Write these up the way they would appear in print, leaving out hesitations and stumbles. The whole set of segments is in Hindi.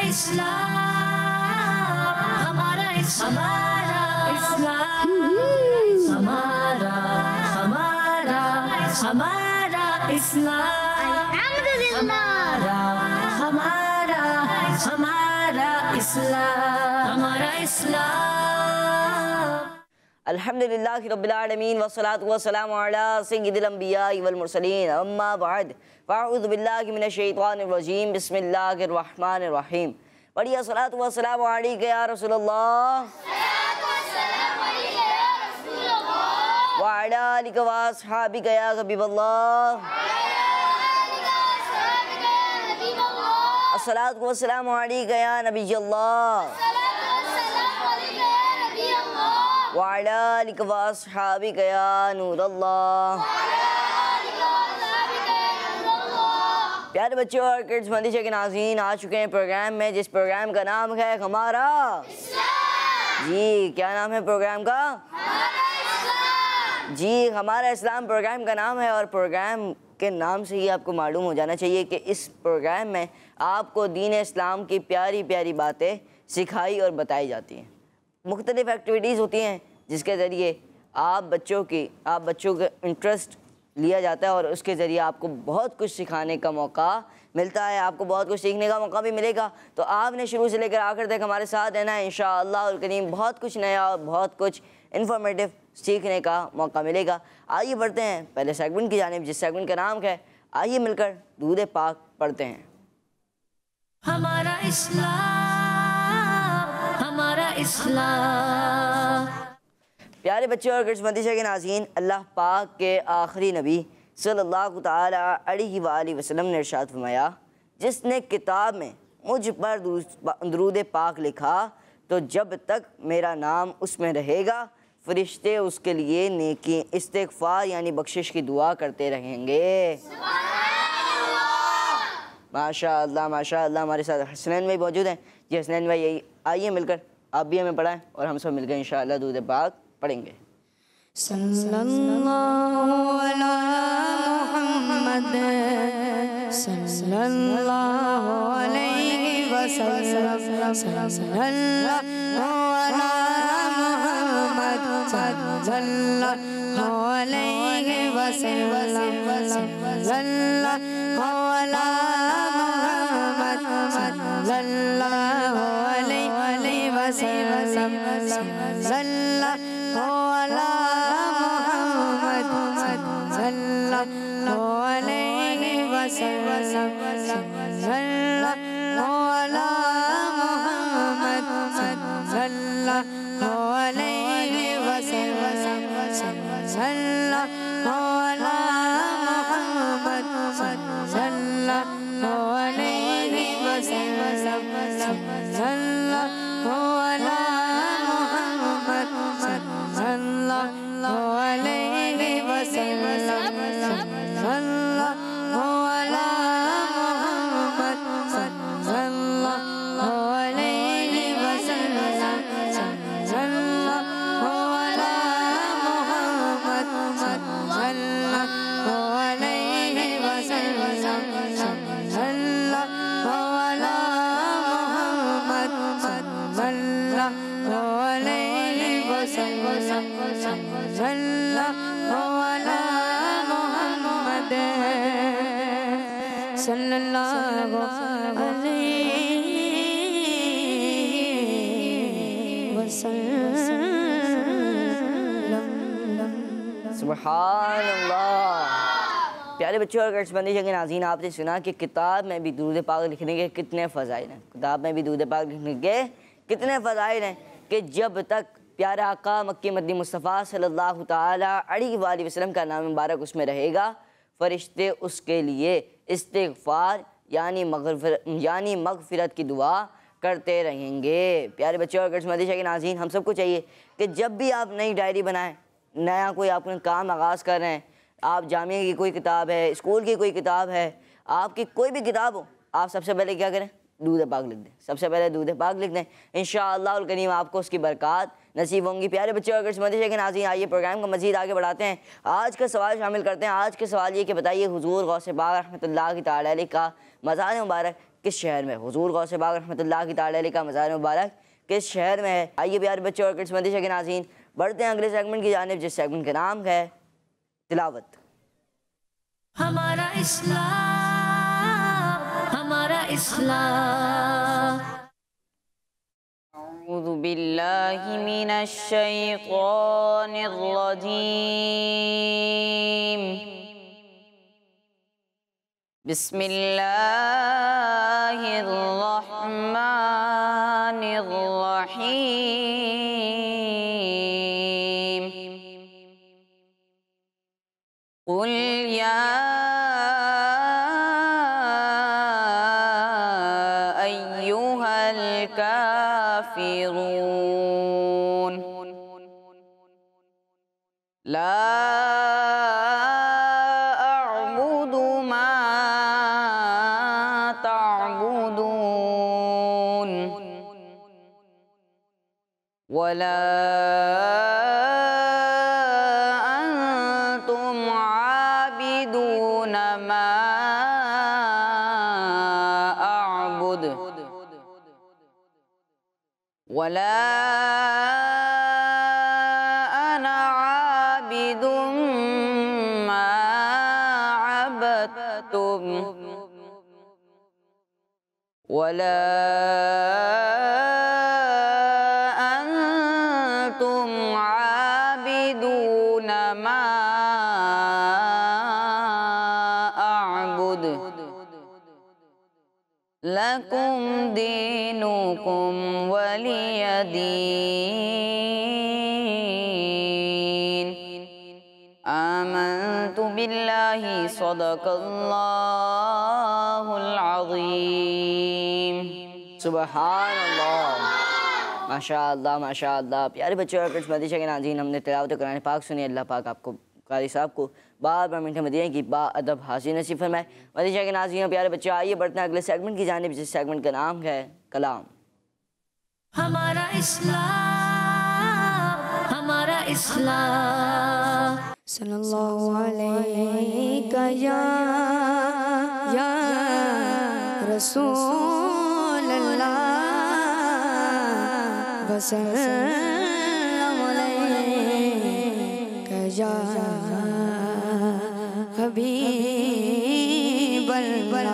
हमारा इस्लाम, हमारा हमारा इस्लाम, हमारा इस्लाम। अल्हम्दुलिल्लाहि रब्बिल आलमीन वस्सलातु वस्सलामु अला सय्यिदिल अंबियाइ वल मुरसलीन अम्मा बाद फ़अऊज़ु बिल्लाहि मिनश शैतानिर रजीम बिस्मिल्लाहिर रहमानिर रहीम। बढ़िया सलातु वस्सलामु अलैका या रसूलल्लाह व अला आलिका व अस्हाबिका या हबीबल्लाह। अस्सलातु वस्सलामु अलैका या नबियल्लाह व अला आलिका व अस्हाबिका या नूरल्लाह। प्यारे बच्चों और किड्स मंदिर के नाज़रीन, आ चुके हैं प्रोग्राम में, जिस प्रोग्राम का नाम है हमारा इस्लाम। जी, क्या नाम है प्रोग्राम का? जी, हमारा इस्लाम प्रोग्राम का नाम है। और प्रोग्राम के नाम से ही आपको मालूम हो जाना चाहिए कि इस प्रोग्राम में आपको दीन इस्लाम की प्यारी प्यारी बातें सिखाई और बताई जाती हैं। मुख्तलिफ़ एक्टिविटीज़ होती हैं जिसके ज़रिए आप बच्चों का इंटरेस्ट लिया जाता है और उसके ज़रिए आपको बहुत कुछ सिखाने का मौका मिलता है, आपको बहुत कुछ सीखने का मौका भी मिलेगा। तो आपने शुरू से लेकर आखिर तक हमारे साथ रहना है इंशाअल्लाह करीम। बहुत कुछ नया और बहुत कुछ इन्फॉर्मेटिव सीखने का मौका मिलेगा। आइए बढ़ते हैं पहले सेगमेंट की जानिब, जिस सेगमेंट का नाम है आइए मिलकर दूध पाक पढ़ते हैं। हमारा इस्लाम, हमारा इस्लाम। प्यारे बच्चों और किस्मतीशा के नाज़रीन, अल्लाह पाक के आखिरी नबी सल्लल्लाहु ताला अलैहि वसल्लम ने इरशाद फरमाया, जिसने किताब में मुझ पर दुरूद पाक लिखा तो जब तक मेरा नाम उसमें रहेगा फरिश्ते उसके लिए नेकी इस्तिग़फ़ार यानी बख्शिश की दुआ करते रहेंगे। माशाअल्लाह माशाअल्लाह। हमारे साथ हसनैन भाई मौजूद हैं। जी हसनैन भाई, आइए मिलकर आप भी हमें पढ़ाएं और हम सब मिलकर इंशाअल्लाह दूध पाक पढ़ेंगे। सल्लल्लाहु अला मुहम्मद सल्लल्लाहु अलैहि वसल्लम, सल्लल्लाहु अला मुहम्मद सल्लल्लाहु अलैहि वसल्लम, सल्लल्लाहु अला मुहम्मद सल्लल्लाहु अलैहि वसल्लम, सल्लल्लाहु अला मुहम्मद सल्लल्लाहु अलैहि वसल्लम, सल्लल्लाहु अला मुहम्मद सल्लल्लाहु अलैहि वसल्लम, सल्लल्लाहु अला मुहम्मद सल्लल्लाहु अलैहि वसल्लम, सल्लल्लाहु अला मुहम्मद सल्लल्लाहु अलैहि वसल्लम, सल्लल्लाहु अला मुहम्मद सल्लल्लाहु अलैहि वसल्लम, सल्लल्लाहु अला मुहम्मद सल्लल्लाहु अलैहि वसल्लम, सल्लल्लाहु अला मुहम्मद सल्लल्लाहु अलैहि वसल्लम, सल्लल्लाहु अला मुहम्मद सल्लल्लाहु अलैहि वसल्लम। सुभानअल्लाह। प्यारे बच्चों और गर्सबंदी के नाज़रीन, आपने सुना कि किताब में भी दूध पाक लिखने के कितने फ़ज़ाइल हैं। किताब में भी दूध पाक लिखने के कितने फ़ज़ाइल हैं कि जब तक प्यारा आका मक्की मदनी मुस्तफ़ा सल्लल्लाहु ताला अलैहि वसल्लम का नाम मुबारक उसमें रहेगा फ़रिश्ते उसके लिए इस्तिग़फ़ार यानी मग़फ़िरत की दुआ करते रहेंगे। प्यारे बच्चों और गर्सबंदी के नाज़रीन, हम सबको चाहिए कि जब भी आप नई डायरी बनाएं, नया कोई आप काम आगाज़ कर रहे हैं, आप जामिया की कोई किताब है, स्कूल की कोई किताब है, आपकी कोई भी किताब हो, आप सबसे पहले क्या करें? दूध पाक लिख दें। सबसे पहले दूध पाक लिख दें, इंशाअल्लाह करीम आपको उसकी बरक़ात नसीब होंगी। प्यारे बच्चों अगर समझिए कि नाज़रीन, आइए प्रोग्राम को मज़ीद आगे बढ़ाते हैं। आज का सवाल शामिल करते हैं। आज के सवाल ये कि बताइए हुज़ूर गौसे पाक रहमतुल्लाह तआला अलैह का मज़ार मुबारक किस शहर में? हुजूर गौस पाक रहमतुल्लाह की ताला अलैह का मज़ार मुबारक किस शहर में है? आइए प्यारे बच्चे और किस्मती के नाज़रीन बढ़ते हैं अगले सेगमेंट की जानिब, जिस सेगमेंट का नाम है तिलावत। हमारा इस्लाम, हमारा इस्लाम। अऊज़ु बिल्लाहि मिनश शैतानिर रजीम। बिस्मिल्लाहिर रहमानिर रहीम। कुल या अय्युहल काफिरून ला अअबुदु मा तअबुदून वला अंतुम आबिदून मा अअबुद वला अना आबिदुम मा अबदतुम वला अंतुम आबिदून मा अअबुद लकुम दीनुकुम वलिय दीन। आमन्तु बिल्लाहि सदक़ल्लाहुल अज़ीम। सुबहान अल्लाह, माशाअल्लाह माशाअल्लाह। प्यारे बच्चों और किस्मती के नाज़रीन हमने तिलावत कुरान पाक सुनी। अल्लाह पाक आपको कारी साहब को बार बार मीठे मदीने की बाअदब हासिल नसीब फरमाए। मदीने के नाज़रीन प्यारे बच्चों आइए बढ़ते हैं अगले सेगमेंट की जानिब, जिस सेगमेंट का नाम है कलाम। हमारा इस्लाम, हमारा इस्लाम। सल्लल्लाहु अलैहि या रसूल अल्लाह वसल्लम अलैका या हबीब अल्लाह।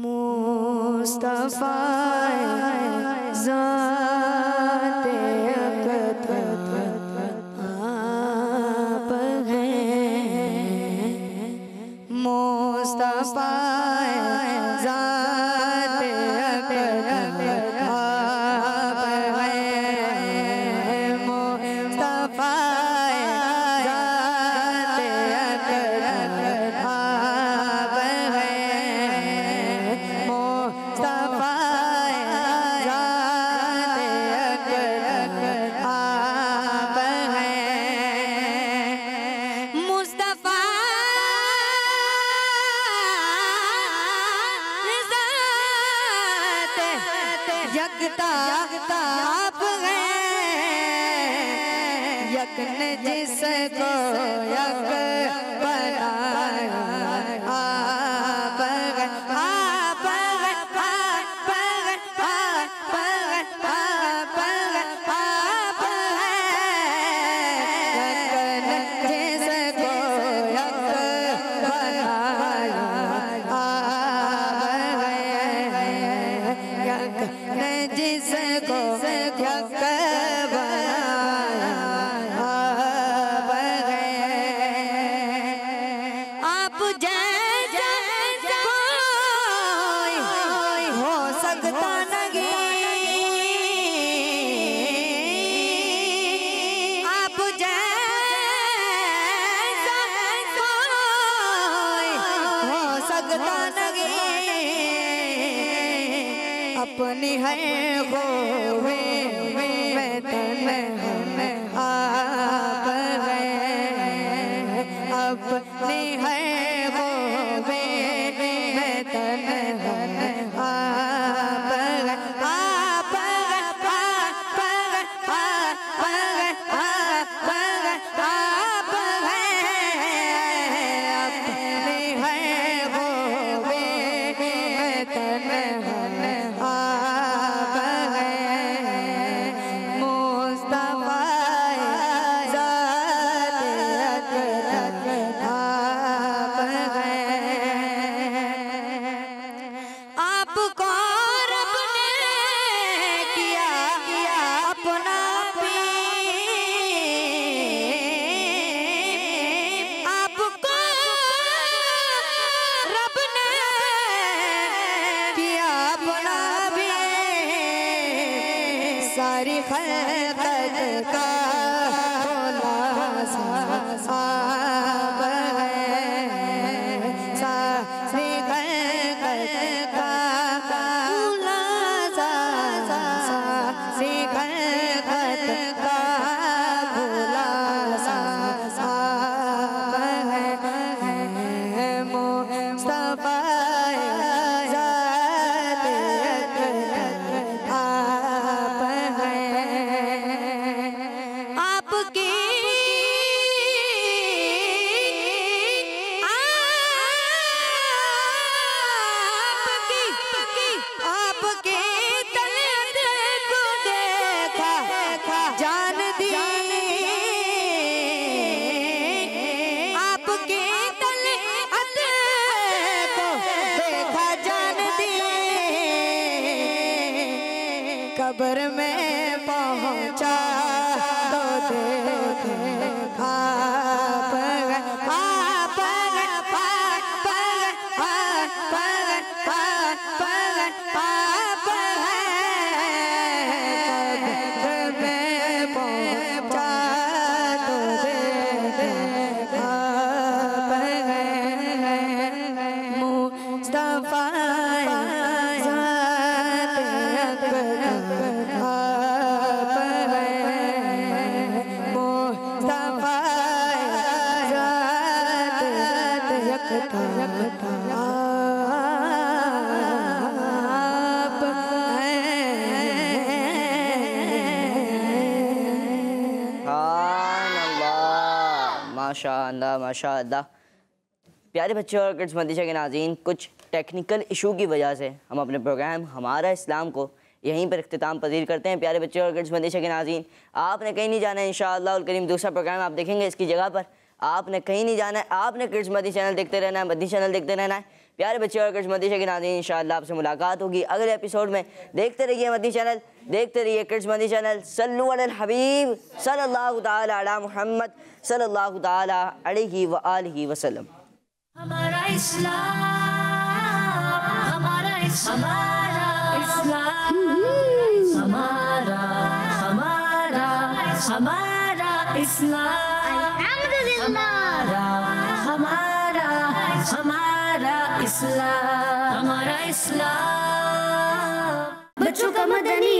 मुस्तफा ज़ाते अक़दस आप हैं। मुस्तफा ज़ाते अक़दस आप हैं। मुस्तफा ज़ाते अक़दस आप हैं। मुस्तफा ज़ाते अक़दस आप हैं। मुस्तफा ज़ाते यकता आप हैं। यक ने जिसको यक बनाया आप हैं। आप हैं, आप हैं, आप हैं, आप हैं, आप हैं। यक ने जिसको यक बनाया आप हैं। यक ने जिसको यक बनाया आप हैं। आप जैसा कोई हो सकता नहीं। आप जैसा कोई हो सकता नहीं। अपनी है खोवे में तन हमें आप हैं। अपनी है खोवे में तन हमें आप हैं। आप हैं, आप हैं, आप हैं, आप हैं, आप हैं। अपनी है सारी खल्क़त का खुलासा आप है, सारी खल्क़त का खुलासा, सारी खल्क़त का खुलासा आप है, मुस्तफ़ा ज़ात अक़दस आप हैं। आपकी आपकी तलत को देखा जान दी, आपकी तलत को देखा जान दी, कब्र में पहुंचा तो देखा आप मुस्तफ़ा ज़ात अक़दस आप हैं, मुस्तफ़ा ज़ात अक़दस आप सुभान अल्लाह, माशाअल्लाह माशाअल्लाह। प्यारे बच्चों और किड्स मदरसा के नाज़रीन, कुछ टेक्निकल इशू की वजह से हम अपने प्रोग्राम हमारा इस्लाम को यहीं पर इख्तिताम पजीर करते हैं। प्यारे बच्चों और किड्स मदरसा के नाज़रीन, आपने कहीं नहीं जाना है, इंशाअल्लाह उल करीम दूसरा प्रोग्राम आप देखेंगे इसकी जगह पर। आपने कहीं नहीं जाना है, आपने किड्स मदनी चैनल देखते रहना है, मदनी चैनल देखते रहना है। प्यारे बच्चों और किड्स मदरसा के नाज़रीन, इंशाअल्लाह आपसे मुलाकात होगी अगले एपिसोड में। देखते रहिए मदनी चैनल, देखते रहिए किड्स मदनी चैनल। सल्लु अलल हबीब सल्लल्लाहु ताला अला मुहम्मद सल्लल्लाहु ताला अलैहि व आलिहि वसल्लम। हमारा इस्लाम, हमारा इस्लाम, हमारा हमारा इस्लाम, हमारा इस्लाम, हमारा इस्लाम। बच्चों का मदनी